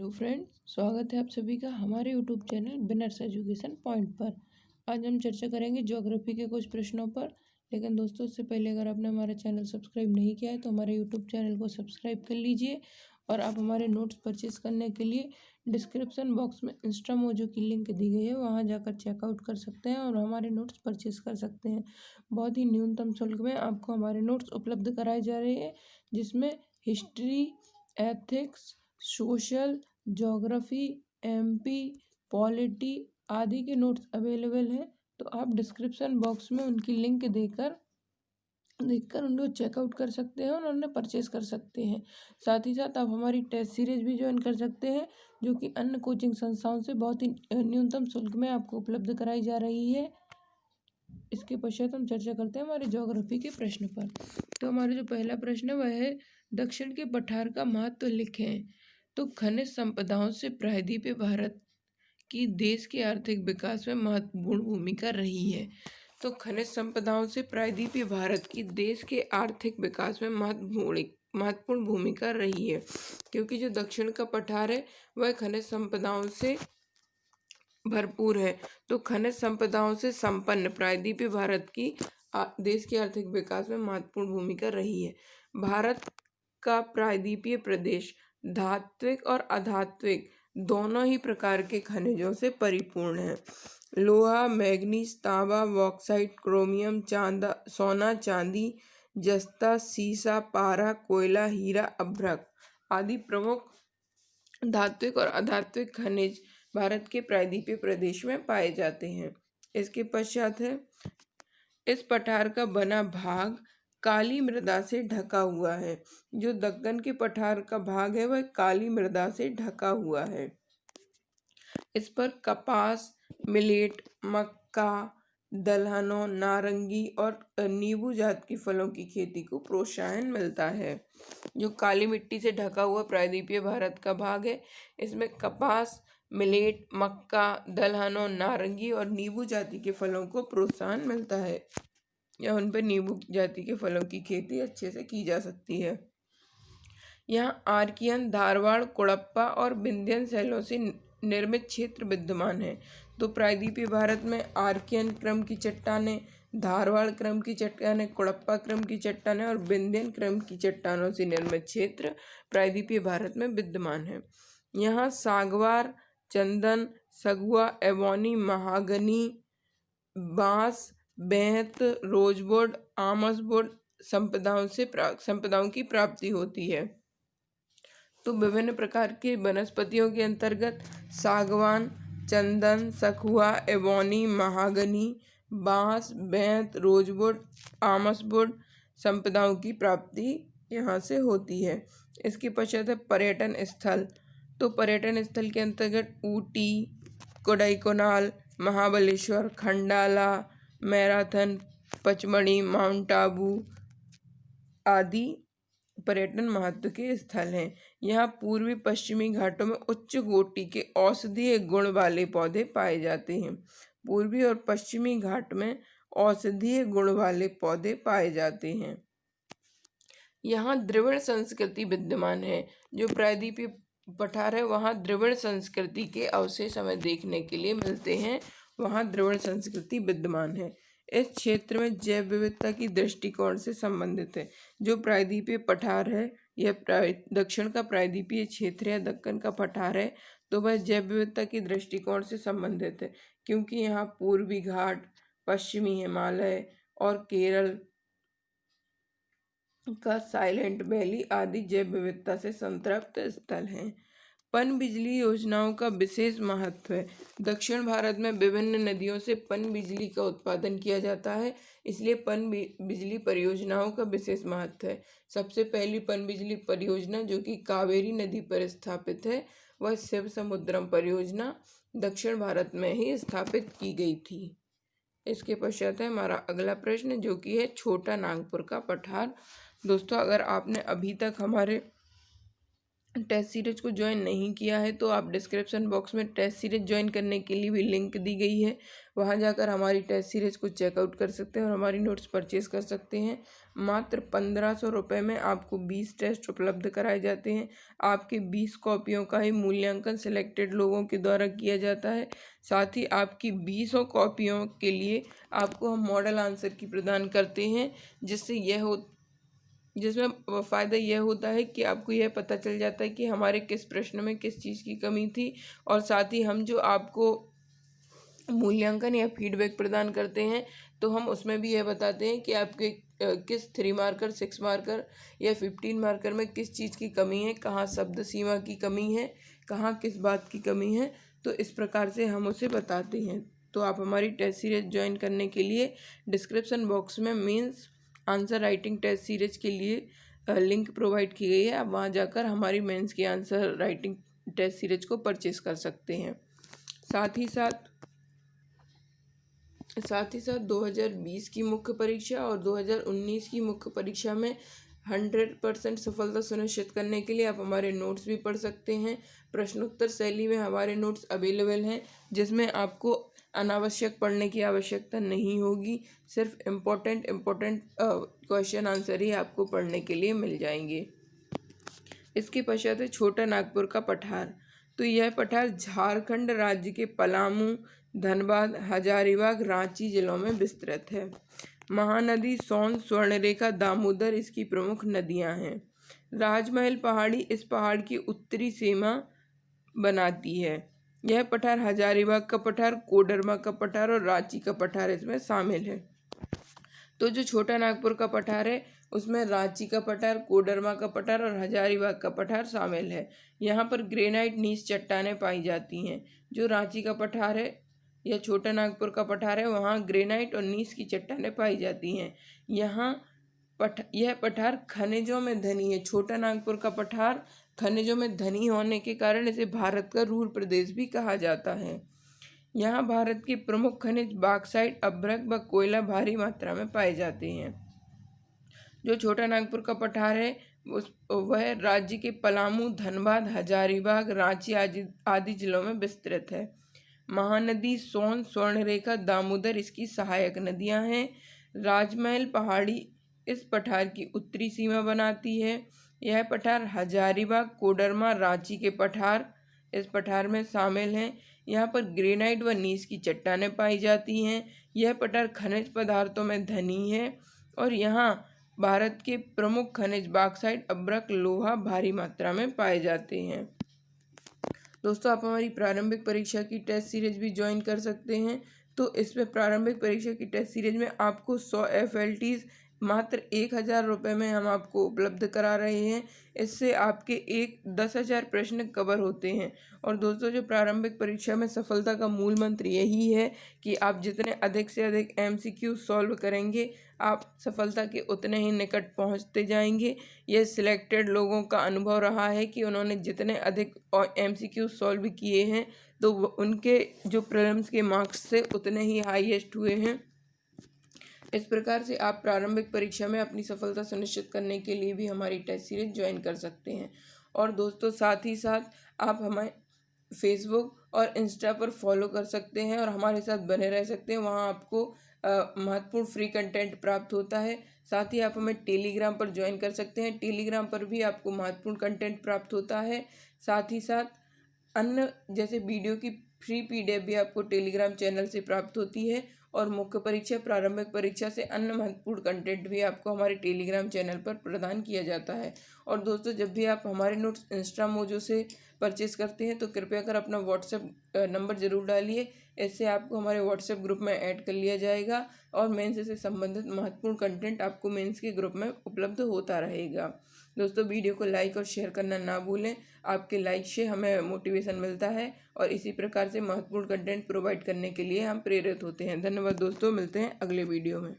Hello friends, स्वागत है आप सभी का हमारे यूट्यूब चैनल बिनर्स एजुकेशन पॉइंट पर। आज हम चर्चा करेंगे ज्योग्राफी के कुछ प्रश्नों पर। लेकिन दोस्तों, उससे पहले अगर आपने हमारा चैनल सब्सक्राइब नहीं किया है तो हमारे यूट्यूब चैनल को सब्सक्राइब कर लीजिए। और आप हमारे नोट्स परचेज करने के लिए डिस्क्रिप्शन बॉक्स में इंस्टामोजो की लिंक दी गई है, वहाँ जाकर चेकआउट कर सकते हैं और हमारे नोट्स परचेज कर सकते हैं। बहुत ही न्यूनतम शुल्क में आपको हमारे नोट्स उपलब्ध कराए जा रहे हैं, जिसमें history, ethics, social, geography, MP, polity आदि के नोट्स अवेलेबल हैं। तो आप डिस्क्रिप्शन बॉक्स में उनकी लिंक देखकर उनको चेकआउट कर सकते हैं और उन्हें परचेज कर सकते हैं। साथ ही साथ आप हमारी टेस्ट सीरीज भी ज्वाइन कर सकते हैं, जो कि अन्य कोचिंग संस्थाओं से बहुत ही न्यूनतम शुल्क में आपको उपलब्ध कराई जा रही है। इसके पश्चात हम चर्चा करते हैं हमारे ज्योग्राफी के प्रश्न पर। तो हमारा जो पहला प्रश्न है वह है, दक्षिण के पठार का महत्व लिखें। तो खनिज संपदाओं से प्रायद्वीपीय भारत की देश के आर्थिक विकास में महत्वपूर्ण भूमिका रही है। तो खनिज संपदाओं से प्रायद्वीपीय भारत की देश के आर्थिक विकास में महत्वपूर्ण भूमिका रही है, क्योंकि जो दक्षिण का पठार है वह खनिज संपदाओं से भरपूर है। तो खनिज संपदाओं से संपन्न प्रायद्वीपीय भारत की देश के आर्थिक विकास में महत्वपूर्ण भूमिका रही है। भारत का प्रायद्वीपीय प्रदेश धात्विक और अधात्विक दोनों ही प्रकार के खनिजों से परिपूर्ण है। लोहा, मैग्नीज, तांबा, बॉक्साइट, क्रोमियम, सोना, चांदी, जस्ता, सीसा, पारा, कोयला, हीरा, अभ्रक आदि प्रमुख धात्विक और अधात्विक खनिज भारत के प्रायद्वीपीय प्रदेश में पाए जाते हैं। इसके पश्चात है, इस पठार का बना भाग काली मृदा से ढका हुआ है। जो दक्कन के पठार का भाग है वह काली मृदा से ढका हुआ है। इस पर कपास, मिलेट, मक्का, दलहनों, नारंगी और नींबू जात की फलों की खेती को प्रोत्साहन मिलता है। जो काली मिट्टी से ढका हुआ प्रायद्वीपीय भारत का भाग है, इसमें कपास, मिलेट, मक्का, दलहनों, नारंगी और नींबू जाति के फलों को प्रोत्साहन मिलता है, या उन पर नींबू जाति के फलों की खेती अच्छे से की जा सकती है। यहाँ आर्कियन, धारवाड़, कुड़प्पा और विंध्यन शैलों से निर्मित क्षेत्र विद्यमान है। तो प्रायद्वीपीय भारत में आर्कियन क्रम की चट्टानें, धारवाड़ क्रम की चट्टानें, कुड़प्पा क्रम की चट्टानें और विंध्यन क्रम की चट्टानों से निर्मित क्षेत्र प्रायद्वीपीय भारत में विद्यमान है। यहाँ सागवान, चंदन, सगुआ, एबोनी, महागनी, बांस, बेंत, रोजवुड, आमसवुड संपदाओं की प्राप्ति होती है। तो विभिन्न प्रकार के वनस्पतियों के अंतर्गत सागवान, चंदन, सखुआ, एबोनी, महागनी, बांस, बेंत, रोजवुड, आमसवुड संपदाओं की प्राप्ति यहाँ से होती है। इसके पश्चात है पर्यटन स्थल। तो पर्यटन स्थल के अंतर्गत ऊटी, कोडाईकनाल, महाबलेश्वर, खंडाला, मैराथन, पचमढ़ी, माउंट आबू आदि पर्यटन महत्व के स्थल हैं। यहाँ पूर्वी पश्चिमी घाटों में उच्च कोटि के औषधीय गुण वाले पौधे पाए जाते हैं। पूर्वी और पश्चिमी घाट में औषधीय गुण वाले पौधे पाए जाते हैं। यहाँ द्रविड़ संस्कृति विद्यमान है। जो प्रायद्वीपीय पठार है वहाँ द्रविड़ संस्कृति के अवशेष हमें देखने के लिए मिलते हैं। वहाँ द्रविड़ संस्कृति विद्यमान है। इस क्षेत्र में जैव विविधता की दृष्टिकोण से संबंधित है। जो प्रायद्वीपीय पठार है, यह दक्षिण का प्रायद्वीपीय क्षेत्र है, दक्कन का पठार है, तो वह जैव विविधता की दृष्टिकोण से संबंधित है, क्योंकि यहाँ पूर्वी घाट, पश्चिमी हिमालय और केरल का साइलेंट वैली आदि जैव विविधता से संतृप्त स्थल हैं। पनबिजली योजनाओं का विशेष महत्व है। दक्षिण भारत में विभिन्न नदियों से पनबिजली का उत्पादन किया जाता है, इसलिए पनबिजली परियोजनाओं का विशेष महत्व है। सबसे पहली पनबिजली परियोजना जो कि कावेरी नदी पर स्थापित है, वह शिव समुद्रम परियोजना दक्षिण भारत में ही स्थापित की गई थी। इसके पश्चात है हमारा अगला प्रश्न, जो कि है छोटा नागपुर का पठार। दोस्तों, अगर आपने अभी तक हमारे टेस्ट सीरीज को ज्वाइन नहीं किया है तो आप डिस्क्रिप्शन बॉक्स में टेस्ट सीरीज ज्वाइन करने के लिए भी लिंक दी गई है, वहां जाकर हमारी टेस्ट सीरीज को चेकआउट कर सकते हैं और हमारी नोट्स परचेज कर सकते हैं। मात्र 1500 रुपये में आपको 20 टेस्ट उपलब्ध कराए जाते हैं। आपके 20 कॉपियों का ही मूल्यांकन सिलेक्टेड लोगों के द्वारा किया जाता है। साथ ही आपकी 20 कॉपियों के लिए आपको हम मॉडल आंसर की प्रदान करते हैं, जिसमें फ़ायदा यह होता है कि आपको यह पता चल जाता है कि हमारे किस प्रश्न में किस चीज़ की कमी थी। और साथ ही हम जो आपको मूल्यांकन या फीडबैक प्रदान करते हैं तो हम उसमें भी यह बताते हैं कि आपके किस 3 मार्कर 6 मार्कर या 15 मार्कर में किस चीज़ की कमी है, कहाँ शब्द सीमा की कमी है, कहाँ किस बात की कमी है। तो इस प्रकार से हम उसे बताते हैं। तो आप हमारी टेस्ट सीरीज ज्वाइन करने के लिए डिस्क्रिप्शन बॉक्स में mains answer writing test series के लिए लिंक प्रोवाइड की गई है। आप वहां जाकर हमारी मेंस की आंसर राइटिंग टेस्ट सीरीज को परचेस कर सकते हैं। साथ ही साथ 2020 की मुख्य परीक्षा और 2019 की मुख्य परीक्षा में 100% सफलता सुनिश्चित करने के लिए आप हमारे नोट्स भी पढ़ सकते हैं। प्रश्नोत्तर शैली में हमारे नोट्स अवेलेबल हैं, जिसमें आपको अनावश्यक पढ़ने की आवश्यकता नहीं होगी। सिर्फ इम्पोर्टेंट क्वेश्चन आंसर ही आपको पढ़ने के लिए मिल जाएंगे। इसके पश्चात है छोटा नागपुर का पठार। तो यह पठार झारखंड राज्य के पलामू, धनबाद, हजारीबाग, रांची जिलों में विस्तृत है। महानदी सोन, स्वर्णरेखा, दामोदर इसकी प्रमुख नदियां हैं। राजमहल पहाड़ी इस पहाड़ की उत्तरी सीमा बनाती है। यह पठार हजारीबाग का पठार, कोडरमा का पठार और रांची का पठार इसमें शामिल है। तो जो छोटा नागपुर का पठार है उसमें रांची का पठार, कोडरमा का पठार और हजारीबाग का पठार शामिल है। यहाँ पर ग्रेनाइट नीच चट्टानें पाई जाती हैं। जो रांची का पठार है या छोटा नागपुर का पठार है वहाँ ग्रेनाइट और नीच की चट्टानें पाई जाती हैं। यह पठार खनिजों में धनी है। छोटा नागपुर का पठार खनिजों में धनी होने के कारण इसे भारत का रूर प्रदेश भी कहा जाता है। यहाँ भारत के प्रमुख खनिज बॉक्साइट, अभ्रक व कोयला भारी मात्रा में पाए जाते हैं। जो छोटा नागपुर का पठार है वह राज्य के पलामू, धनबाद, हजारीबाग, रांची आदि जिलों में विस्तृत है। महानदी सोन, स्वर्णरेखा, दामोदर इसकी सहायक नदियां हैं। राजमहल पहाड़ी इस पठार की उत्तरी सीमा बनाती है। यह पठार हजारीबाग, कोडरमा, रांची के पठार इस पठार में शामिल हैं। यहाँ पर ग्रेनाइट व नीच की चट्टानें पाई जाती हैं। यह पठार खनिज पदार्थों में धनी है और यहाँ भारत के प्रमुख खनिज बॉक्साइट, अभ्रक, लोहा भारी मात्रा में पाए जाते हैं। दोस्तों, आप हमारी प्रारंभिक परीक्षा की टेस्ट सीरीज भी ज्वाइन कर सकते हैं। तो इसमें प्रारंभिक परीक्षा की टेस्ट सीरीज में आपको 100 FLTs मात्र 1000 रुपये में हम आपको उपलब्ध करा रहे हैं। इससे आपके 10,000 प्रश्न कवर होते हैं। और दोस्तों, जो प्रारंभिक परीक्षा में सफलता का मूल मंत्र यही है कि आप जितने अधिक से अधिक MCQ सॉल्व करेंगे आप सफलता के उतने ही निकट पहुंचते जाएंगे। यह सिलेक्टेड लोगों का अनुभव रहा है कि उन्होंने जितने अधिक MCQ सॉल्व किए हैं तो उनके जो प्रीलिम्स के मार्क्स थे उतने ही हाईएस्ट हुए हैं। इस प्रकार से आप प्रारंभिक परीक्षा में अपनी सफलता सुनिश्चित करने के लिए भी हमारी टेस्ट सीरीज ज्वाइन कर सकते हैं। और दोस्तों, साथ ही साथ आप हमें फेसबुक और इंस्टा पर फॉलो कर सकते हैं और हमारे साथ बने रह सकते हैं। वहाँ आपको महत्वपूर्ण फ्री कंटेंट प्राप्त होता है। साथ ही आप हमें टेलीग्राम पर ज्वाइन कर सकते हैं। टेलीग्राम पर भी आपको महत्वपूर्ण कंटेंट प्राप्त होता है। साथ ही साथ अन्य जैसे वीडियो की फ्री PDF भी आपको टेलीग्राम चैनल से प्राप्त होती है। और मुख्य परीक्षा, प्रारंभिक परीक्षा से अन्य महत्वपूर्ण कंटेंट भी आपको हमारे टेलीग्राम चैनल पर प्रदान किया जाता है। और दोस्तों, जब भी आप हमारे नोट्स इंस्टा मोजो से परचेस करते हैं तो कृपया कर अपना व्हाट्सएप नंबर ज़रूर डालिए। इससे आपको हमारे व्हाट्सएप ग्रुप में ऐड कर लिया जाएगा और मेंस से संबंधित महत्वपूर्ण कंटेंट आपको मेंस के ग्रुप में उपलब्ध होता रहेगा। दोस्तों, वीडियो को लाइक और शेयर करना ना भूलें। आपके लाइक से हमें मोटिवेशन मिलता है और इसी प्रकार से महत्वपूर्ण कंटेंट प्रोवाइड करने के लिए हम प्रेरित होते हैं। धन्यवाद दोस्तों, मिलते हैं अगले वीडियो में।